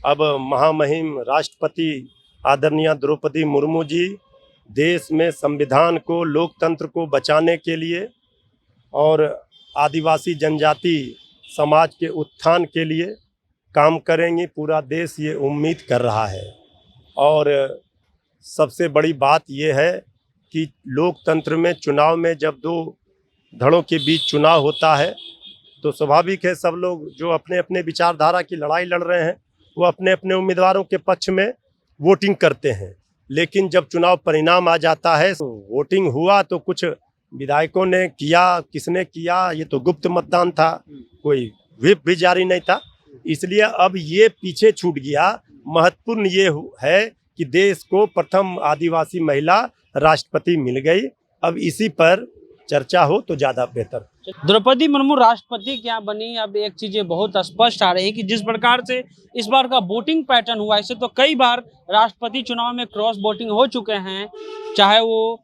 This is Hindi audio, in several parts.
अब महामहिम राष्ट्रपति आदरणीय द्रौपदी मुर्मू जी देश में संविधान को, लोकतंत्र को बचाने के लिए और आदिवासी जनजाति समाज के उत्थान के लिए काम करेंगी। पूरा देश ये उम्मीद कर रहा है। और सबसे बड़ी बात ये है कि लोकतंत्र में, चुनाव में जब दो धड़ों के बीच चुनाव होता है तो स्वाभाविक है सब लोग जो अपने अपने विचारधारा की लड़ाई लड़ रहे हैं वो अपने अपने उम्मीदवारों के पक्ष में वोटिंग करते हैं। लेकिन जब चुनाव परिणाम आ जाता है, तो वोटिंग हुआ तो कुछ विधायकों ने किया, किसने किया, ये तो गुप्त मतदान था, कोई व्हिप भी जारी नहीं था। इसलिए अब ये पीछे छूट गया। महत्वपूर्ण ये है कि देश को प्रथम आदिवासी महिला राष्ट्रपति मिल गई। अब इसी पर चर्चा हो तो ज़्यादा बेहतर। द्रौपदी मुर्मू राष्ट्रपति क्या बनी, अब एक चीजें बहुत स्पष्ट आ रही है कि जिस प्रकार से इस बार का वोटिंग पैटर्न हुआ, इससे तो कई बार राष्ट्रपति चुनाव में क्रॉस वोटिंग हो चुके हैं, चाहे वो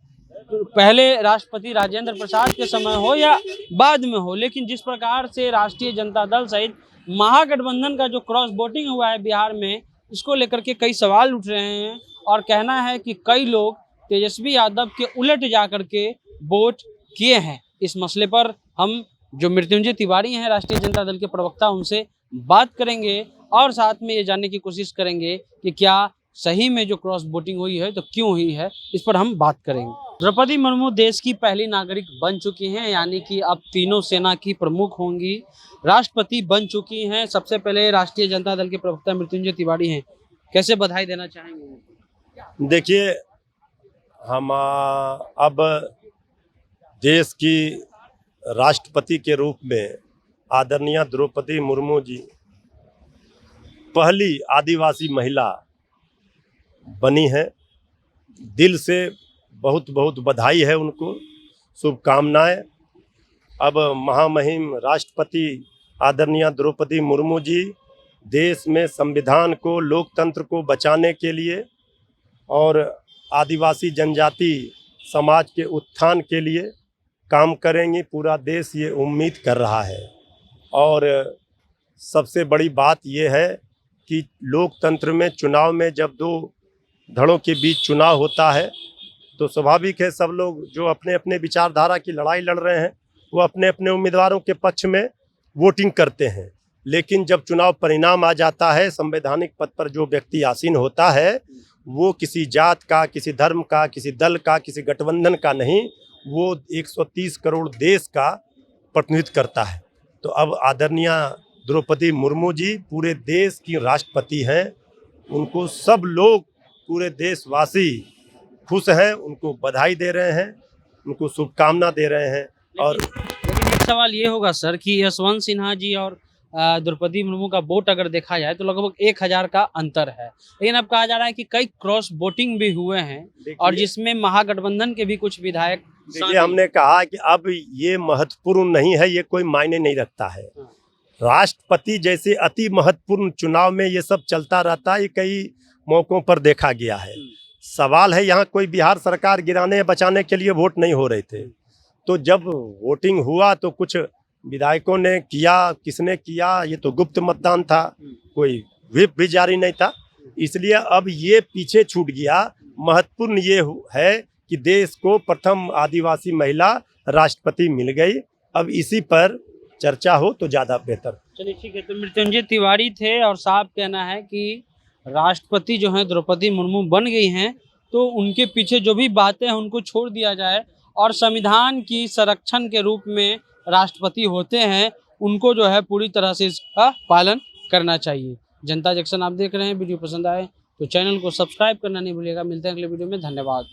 पहले राष्ट्रपति राजेंद्र प्रसाद के समय हो या बाद में हो। लेकिन जिस प्रकार से राष्ट्रीय जनता दल सहित महागठबंधन का जो क्रॉस वोटिंग हुआ है बिहार में, इसको लेकर के कई सवाल उठ रहे हैं और कहना है कि कई लोग तेजस्वी यादव के उलट जाकर के वोट किए हैं। इस मसले पर हम जो मृत्युंजय तिवारी हैं राष्ट्रीय जनता दल के प्रवक्ता, उनसे बात करेंगे और साथ में ये जानने की कोशिश करेंगे कि क्या सही में जो क्रॉस वोटिंग हुई है तो क्यों हुई है, इस पर हम बात करेंगे। द्रौपदी मुर्मू देश की पहली नागरिक बन चुकी हैं, यानी कि अब तीनों सेना की प्रमुख होंगी, राष्ट्रपति बन चुकी हैं। सबसे पहले राष्ट्रीय जनता दल के प्रवक्ता मृत्युंजय तिवारी हैं, कैसे बधाई देना चाहेंगे? देखिए, हम अब देश की राष्ट्रपति के रूप में आदरणीय द्रौपदी मुर्मू जी पहली आदिवासी महिला बनी है। दिल से बहुत बहुत बधाई है उनको, शुभकामनाएं। अब महामहिम राष्ट्रपति आदरणीय द्रौपदी मुर्मू जी देश में संविधान को, लोकतंत्र को बचाने के लिए और आदिवासी जनजाति समाज के उत्थान के लिए काम करेंगी। पूरा देश ये उम्मीद कर रहा है। और सबसे बड़ी बात ये है कि लोकतंत्र में, चुनाव में जब दो धड़ों के बीच चुनाव होता है तो स्वाभाविक है सब लोग जो अपने अपने विचारधारा की लड़ाई लड़ रहे हैं वो अपने अपने उम्मीदवारों के पक्ष में वोटिंग करते हैं। लेकिन जब चुनाव परिणाम आ जाता है, संवैधानिक पद पर जो व्यक्ति आसीन होता है वो किसी जात का, किसी धर्म का, किसी दल का, किसी गठबंधन का नहीं, वो 130 करोड़ देश का प्रतिनिधित्व करता है। तो अब आदरणीय द्रौपदी मुर्मू जी पूरे देश की राष्ट्रपति हैं। उनको सब लोग, पूरे देशवासी खुश हैं, उनको बधाई दे रहे हैं, उनको शुभकामना दे रहे हैं। और लेकिन एक सवाल ये होगा सर कि यशवंत सिन्हा जी और द्रौपदी मुर्मू का वोट अगर देखा जाए तो लगभग 1000 का अंतर है। लेकिन अब कहा जा रहा है कि कई क्रॉस वोटिंग भी हुए हैं और जिसमें महागठबंधन के भी कुछ विधायक। देखिए, हमने कहा कि अब ये महत्वपूर्ण नहीं है, ये कोई मायने नहीं रखता है। राष्ट्रपति जैसे अति महत्वपूर्ण चुनाव में ये सब चलता रहता है, ये कई मौकों पर देखा गया है। सवाल है यहाँ कोई बिहार सरकार गिराने बचाने के लिए वोट नहीं हो रहे थे। तो जब वोटिंग हुआ तो कुछ विधायकों ने किया, किसने किया, ये तो गुप्त मतदान था, कोई व्हिप भी जारी नहीं था। इसलिए अब ये पीछे छूट गया। महत्वपूर्ण ये है कि देश को प्रथम आदिवासी महिला राष्ट्रपति मिल गई। अब इसी पर चर्चा हो तो ज़्यादा बेहतर। चलिए ठीक है। तो मृत्युंजय तिवारी थे और साहब कहना है कि राष्ट्रपति जो है द्रौपदी मुर्मू बन गई हैं, तो उनके पीछे जो भी बातें हैं उनको छोड़ दिया जाए और संविधान की संरक्षण के रूप में राष्ट्रपति होते हैं, उनको जो है पूरी तरह से इसका पालन करना चाहिए। जनता जंक्शन आप देख रहे हैं। वीडियो पसंद आए तो चैनल को सब्सक्राइब करना नहीं भूलिएगा। मिलते हैं अगले वीडियो में। धन्यवाद।